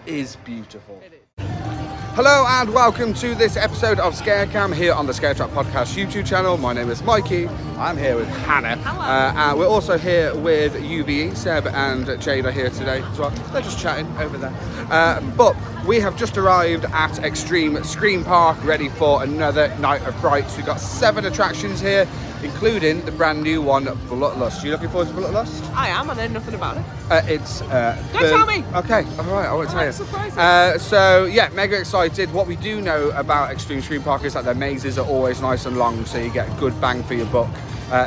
is beautiful. It is. Hello and welcome to this episode of ScareCam here on the ScareTrack podcast YouTube channel. My name is Mikey. I'm here with Hannah. Hello. And we're also here with UVE. Seb and Jade are here today as well. They're just chatting over there. But we have just arrived at Xtreme Scream Park, ready for another night of frights. We've got 7 attractions here, including the brand new one, BLUTLUST. Are you looking forward to BLUTLUST? I am. I know nothing about it. Don't tell me. Okay, all right, I won't tell you. Surprising. So yeah, mega excited. What we do know about Xtreme Scream Park is that their mazes are always nice and long, so you get a good bang for your buck.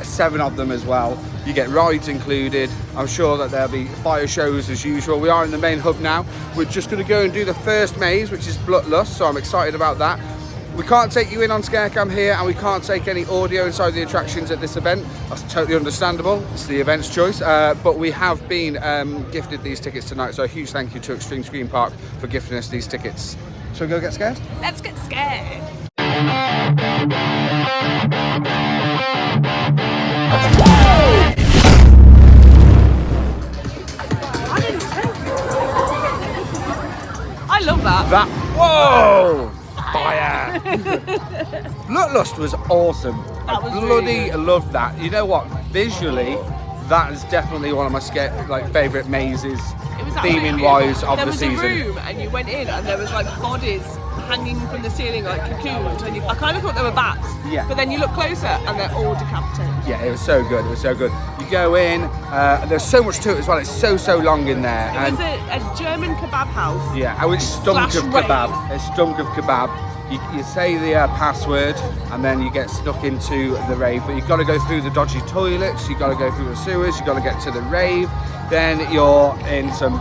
7 of them as well. You get rides included. I'm sure that there'll be fire shows as usual. We are in the main hub now. We're just going to go and do the first maze, which is BLUTLUST, so I'm excited about that. We can't take you in on ScareCam here, and we can't take any audio inside the attractions at this event. That's totally understandable. It's the event's choice. But we have been gifted these tickets tonight, so a huge thank you to Xtreme Scream Park for gifting us these tickets. Shall we go get scared? Let's get scared. I love that. Whoa! Fire! BLUTLUST was awesome. That was I bloody really good. loved that. You know what? Visually, that is definitely one of my favourite mazes, It was theming wise, of there the was season. a room and you went in and there was like bodies hanging from the ceiling like cocoons, and I kind of thought they were bats. Yeah. But then you look closer and they're all decapitated. Yeah, it was so good. It was so good. You go in. There's so much to it as well. It's so long in there. It was a German kebab house. Yeah, which stunk of Slash kebab. rave. It stunk of kebab. You say the password and then you get stuck into the rave, but you've got to go through the dodgy toilets, you've got to go through the sewers, you've got to get to the rave, then you're in some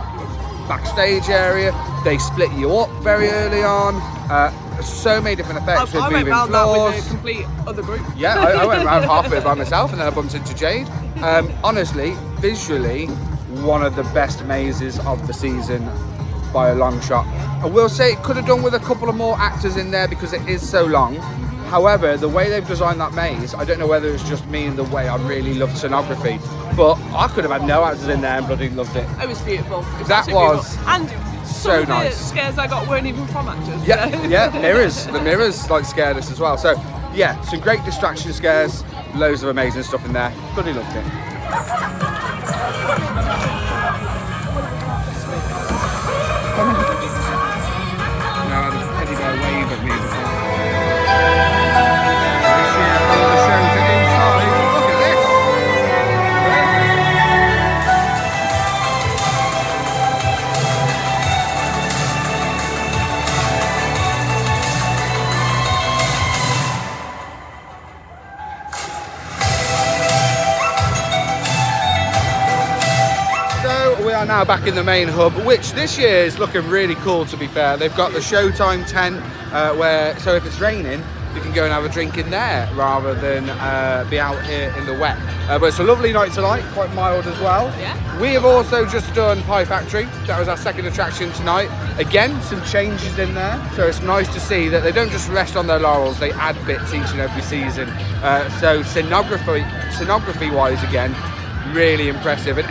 backstage area. They split you up very early on. So many different effects with I went moving round that floors. with a complete other group. Yeah, I went around halfway by myself and then I bumped into Jade. Honestly, visually, one of the best mazes of the season by a long shot. I will say it could have done with a couple of more actors in there because it is so long. However, the way they've designed that maze, I don't know whether it's just me and the way I really loved scenography, but I could have had no actors in there and bloody loved it. It was beautiful. It was That absolutely was beautiful. And so some of nice. the scares I got weren't even from actors. Yeah, so. yeah, mirrors. The mirrors like scared us as well. So yeah, some great distraction scares, loads of amazing stuff in there. Bloody loved it. Now the teddy bear wave at me before. This year, all the shows are inside. Look at this. So we are now back in the main hub, which this year is looking really cool, to be fair. They've got the Showtime tent so if it's raining, you can go and have a drink in there rather than be out here in the wet. But it's a lovely night tonight, quite mild as well. Yeah. We have also just done Pie Factory. That was our second attraction tonight. Again, some changes in there. So it's nice to see that they don't just rest on their laurels, they add bits each and every season. So scenography wise, again, really impressive. And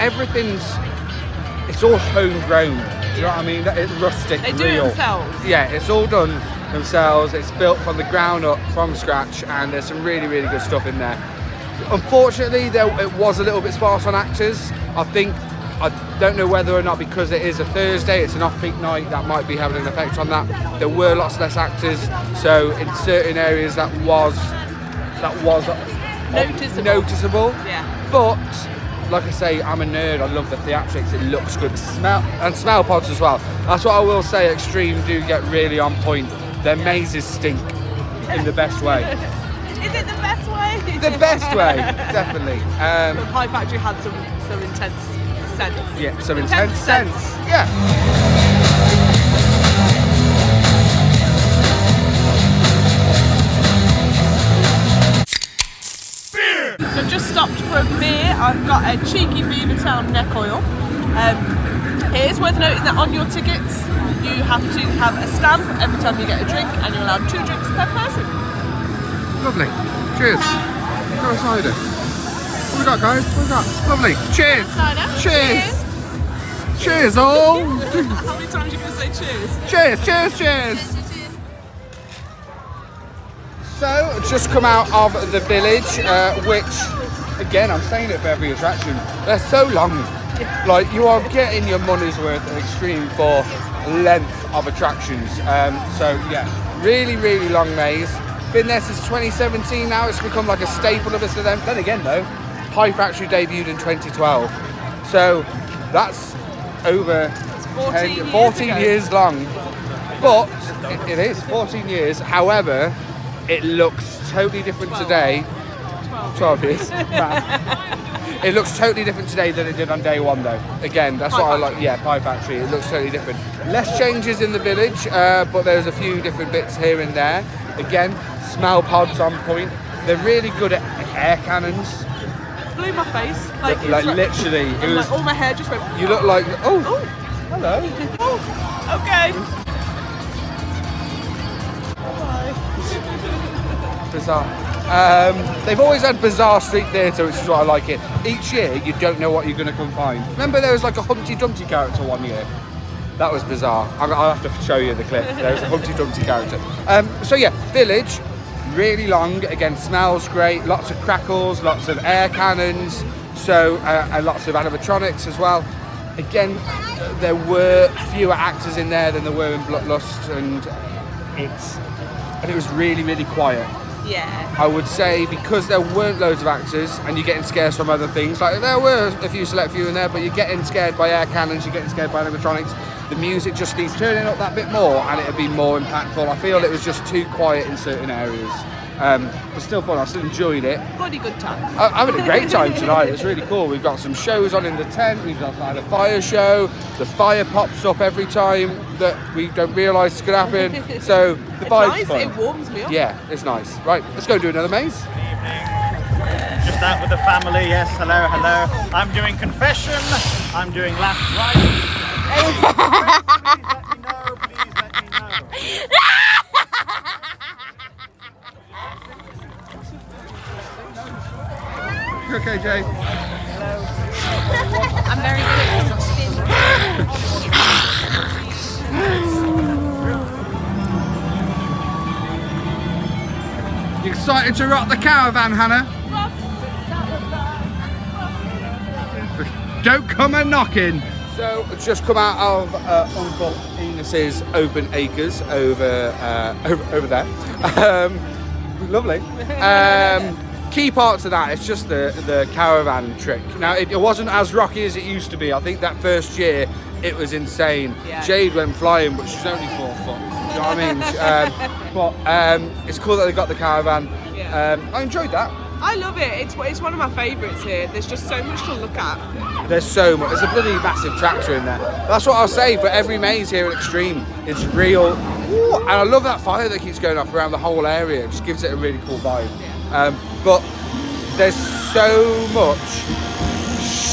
it's all homegrown. Do you know what I mean? It's rustic, They do real. it themselves. Yeah, it's all done themselves. It's built from the ground up, from scratch, and there's some really good stuff in there. Unfortunately, it was a little bit sparse on actors. I don't know whether or not because it is a Thursday, it's an off-peak night, that might be having an effect on that. There were lots less actors, so in certain areas that was noticeable. Yeah. But like I say, I'm a nerd. I love the theatrics. It looks good. Smell pods as well. That's what I will say. Xtreme do get really on point. Their mazes stink in the best way. Is it the best way? The best way, definitely. The Pie Factory had some intense sense. Yeah, some intense sense. Yeah. So I've just stopped for a beer. I've got a cheeky Beavertown neck oil. It is worth noting that on your tickets you have to have a stamp every time you get a drink, and you're allowed 2 drinks per person. Lovely. Cheers. Go cider. What we got, guys? What we got? Lovely. Cheers. Cider. Cheers. Cheers all! How many times are you going to say cheers? Cheers, cheers, cheers! So, just come out of the village, which, again, I'm saying it for every attraction, they're so long. Like, you are getting your money's worth of Extreme for length of attractions. So, yeah, really, really long maze. Been there since 2017 now, it's become like a staple of this event. Then again, though, Hype actually debuted in 2012. So, that's over 14 years long. But, it is 14 years. However, it looks totally different today. 12 years. It looks totally different today than it did on day one, though. Again, that's what I like. Yeah, Pie Factory. It looks totally different. Less changes in the village, but there's a few different bits here and there. Again, smell pods on point. They're really good at air cannons. Blew my face. Like literally, it was. Like all my hair just went. You look like. Oh, hello. Oh, okay. Bizarre. They've always had bizarre street theatre, which is what I like it. Each year, you don't know what you're going to come find. Remember there was like a Humpty Dumpty character one year? That was bizarre. I'll have to show you the clip. There was a Humpty Dumpty character. So yeah, village, really long. Again, smells great. Lots of crackles, lots of air cannons. So, and lots of animatronics as well. Again, there were fewer actors in there than there were in BLUTLUST, and it was really, really quiet. Yeah. I would say because there weren't loads of actors and you're getting scared from other things, like there were a select few in there, but you're getting scared by air cannons, you're getting scared by animatronics. The music just needs turning up that bit more and it'd be more impactful. I feel it was just too quiet in certain areas. But still fun, I still enjoyed it. Bloody good time. I'm having a great time tonight, it's really cool. We've got some shows on in the tent, we've got like a fire show, the fire pops up every time that we don't realise it's going to happen. So the vibe's nice, fun. it warms me up. Yeah, it's nice. Right, let's go do another maze. Just out with the family, yes, hello, hello. I'm doing confession, I'm doing last right. Please let me know. You okay, Jay? I'm very good at You excited to rock the caravan, Hannah? Don't come a knocking. So, just come out of Uncle Enos's open acres over there. Lovely. Key parts of that, it's just the caravan trick. Now, it wasn't as rocky as it used to be. I think that first year, it was insane. Yeah. Jade went flying, but she's only 4 foot. You know what I mean? But it's cool that they got the caravan. Yeah. I enjoyed that. I love it. It's one of my favourites here. There's just so much to look at. There's so much. There's a bloody massive tractor in there. That's what I'll say for every maze here at Extreme. It's real. Ooh, and I love that fire that keeps going off around the whole area. It just gives it a really cool vibe. But there's so much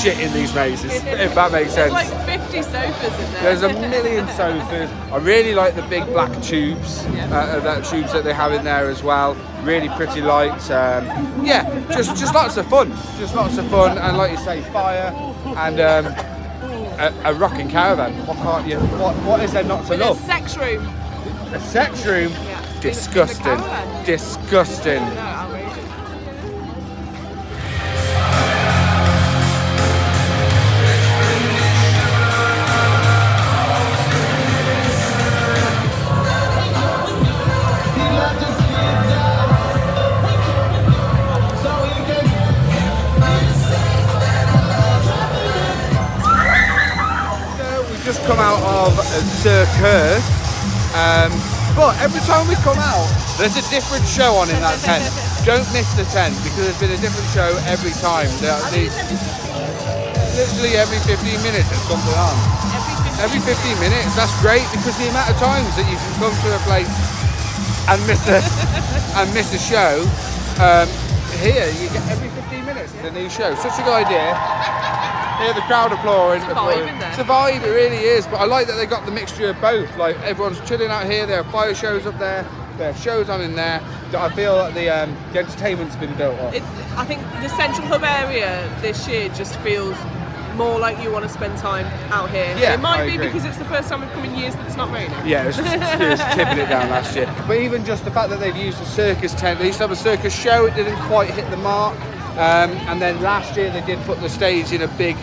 shit in these mazes, if that makes sense. There's like 50 sofas in there. There's a million sofas. I really like the big black tubes, tubes that they have in there as well. Really pretty lights. Yeah, just lots of fun. Just lots of fun, and like you say, fire and a rocking caravan. What is there not to love? A sex room. A sex room? Yeah. Disgusting. Disgusting. No, outrageous. Just come out of Circus, but every time we come out there's a different show on in that tent. Don't miss the tent because there's been a different show every time. Literally every 15 minutes there's something on. Every 15 minutes, that's great because the amount of times that you can come to a place and miss a show, here you get every 15 minutes there's a new show. Such a good idea. Hear the crowd applauding. It's a vibe, it really is. But I like that they got the mixture of both. Like everyone's chilling out here. There are fire shows up there. There are shows on in there. I feel like the entertainment's been built up. I think the central hub area this year just feels more like you want to spend time out here. Yeah, it might I be agree. because it's the first time we've come in years that it's not raining. Yeah, it was tipping it down last year. But even just the fact that they've used the circus tent, they used to have a circus show, it didn't quite hit the mark. And then last year they did put the stage in a big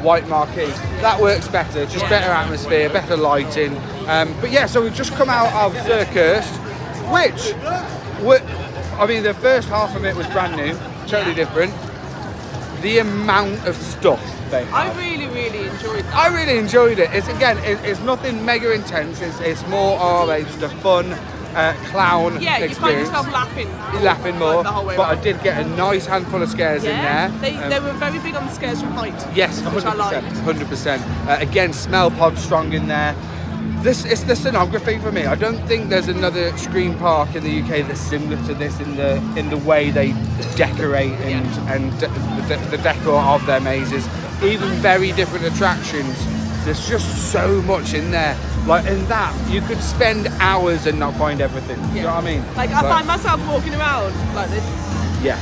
white marquee. That works better, just better atmosphere, better lighting. But yeah, so we've just come out of Circus, which, I mean, the first half of it was brand new, totally different. The amount of stuff they have. I really enjoyed that. I really enjoyed it. It's nothing mega intense. It's more of just a fun clown Yeah, you find experience. yourself laughing. Laughing more, the whole way but I around. did get a nice handful of scares in there. They were very big on the scares from height. Yes, which 100%. I liked. 100%. Again, smell pod strong in there. It's the scenography for me. I don't think there's another Scream Park in the UK that's similar to this in the way they decorate and the decor of their mazes. Even very different attractions. There's just so much in there. Like in that, you could spend hours and not find everything. You know what I mean? Like I find myself walking around like this. Yeah.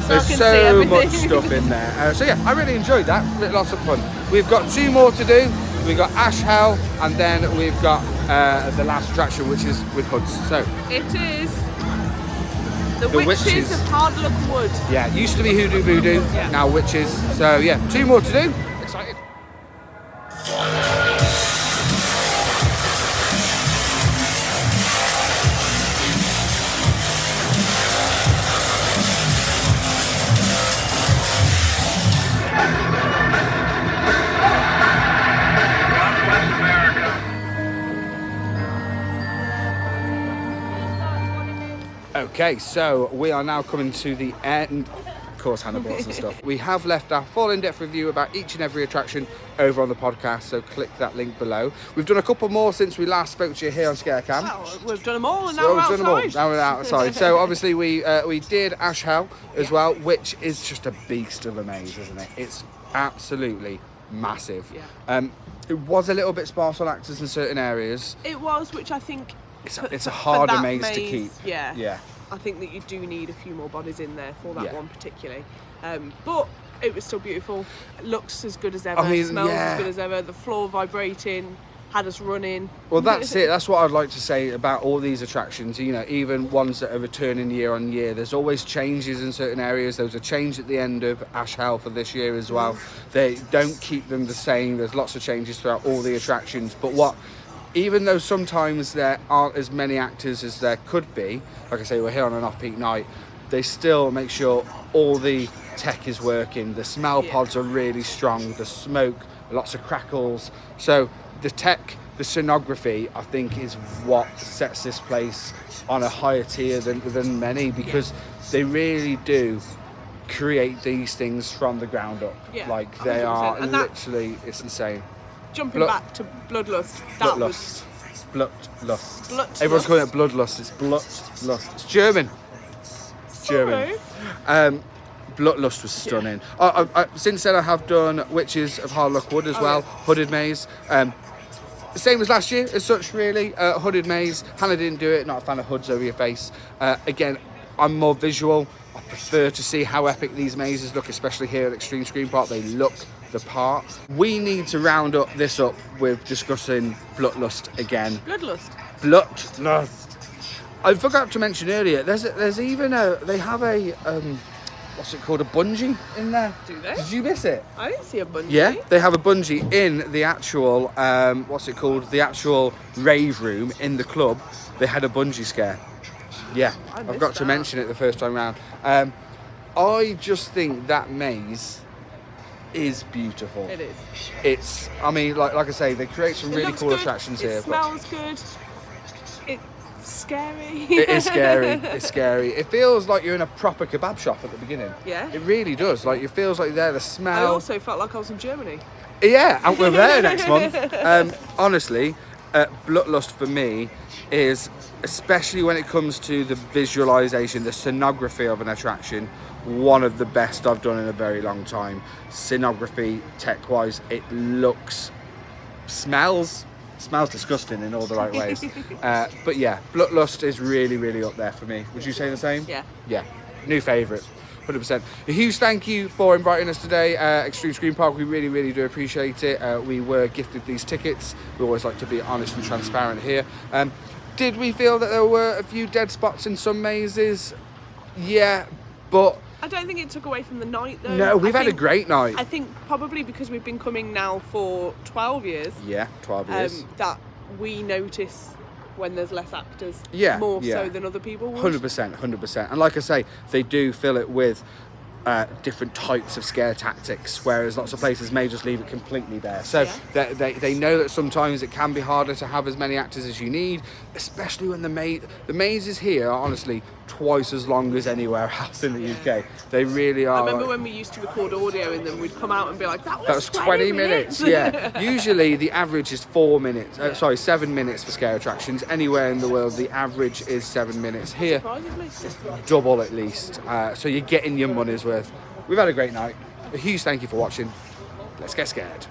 So I There's can see so everything. much stuff in there. So yeah, I really enjoyed that. Lots of fun. We've got 2 more to do. We've got Ash Hell, and then we've got the last attraction, which is with hoods. So It is the Witches. Witches of Hard Luck Wood. yeah, it used to be Hoodoo Voodoo, Yeah. now Witches. So yeah, 2 more to do. Excited. Okay, so we are now coming to the end. Of course, Hannah brought some stuff. We have left our full in-depth review about each and every attraction over on the podcast, so click that link below. We've done a couple more since we last spoke to you here on ScareCam. Well, we've done them all and now Well, we're we've done them all. outside. Now we're outside. So obviously we did Ash Hell as well, which is just a beast of a maze, isn't it? It's absolutely massive. Yeah. It was a little bit sparse on actors in certain areas. It was, which I think It's a for harder that maze to keep. Yeah. Yeah. I think that you do need a few more bodies in there for that Yeah. one particularly. But it was still beautiful. It looks as good as ever. I mean, smells yeah. as good as ever. The floor vibrating, had us running. Well, that's it. That's what I'd like to say about all these attractions. You know, even ones that are returning year on year. There's always changes in certain areas. There was a change at the end of Ash Hell for this year as well. They don't keep them the same. There's lots of changes throughout all the attractions. But even though sometimes there aren't as many actors as there could be, like I say, we're here on an off-peak night, they still make sure all the tech is working. The smell pods are really strong. The smoke, lots of crackles. So the tech, the scenography, I think is what sets this place on a higher tier than many, because they really do create these things from the ground up. Yeah, Like they 100%. are And that- literally, it's insane. Jumping back to Bloodlust. That was Bloodlust. Bloodlust. Everyone's calling it Bloodlust. It's Bloodlust. It's German. It's German. Bloodlust was stunning. Since then, I have done Witches of Hard Luck Wood as well. yeah. Hooded Maze. Same as last year, as such, really. Hooded Maze. Hannah didn't do it. Not a fan of hoods over your face. Again, I'm more visual. I prefer to see how epic these mazes look, especially here at Xtreme Scream Park. They look the part. We need to round up this up with discussing Bloodlust again. Bloodlust. Bloodlust. I forgot to mention earlier, there's even they have a what's it called, a bungee in there. Do they? Did you miss it? I didn't see a bungee. Yeah, they have a bungee in the actual what's it called, the actual rave room in the club. They had a bungee scare. Yeah, I I've missed got to that. mention it the first time round. I just think that maze is beautiful. It is. It's, I mean, like I say, they create some It really looks cool good, attractions it here. smells good. It's scary. It is scary. It's scary. It feels like you're in a proper kebab shop at the beginning. Yeah. It really does. Like, it feels like there, the I smell. also felt like I was in Germany. Yeah, and we're there next month. Honestly, Bloodlust for me is, especially when it comes to the visualization, the scenography of an attraction, one of the best I've done in a very long time. Scenography, tech-wise, it looks, smells disgusting in all the right ways. But yeah, Bloodlust is really, really up there for me. Would you say the same? Yeah. Yeah, new favourite. 100%. A huge thank you for inviting us today, Xtreme Scream Park. We really, really do appreciate it. We were gifted these tickets. We always like to be honest and transparent here. Did we feel that there were a few dead spots in some mazes? Yeah, but I don't think it took away from the night though. no, we've had a great night. I think probably because we've been coming now for 12 years. Yeah, 12 years. That we notice when there's less actors. Yeah, More yeah. so than other people would. 100%, 100%. And like I say, they do fill it with different types of scare tactics, whereas lots of places may just leave it completely bare. So Yeah. they know that sometimes it can be harder to have as many actors as you need, especially when the mazes here are honestly twice as long as anywhere else in the UK. They really are. I remember when we used to record audio in them, we'd come out and be like, that was 20 minutes. Yeah. Usually the average is 7 minutes for scare attractions. Anywhere in the world, the average is 7 minutes. Here, Surprisingly. double at least. So you're getting your money's worth. We've had a great night. A huge thank you for watching. Let's get scared.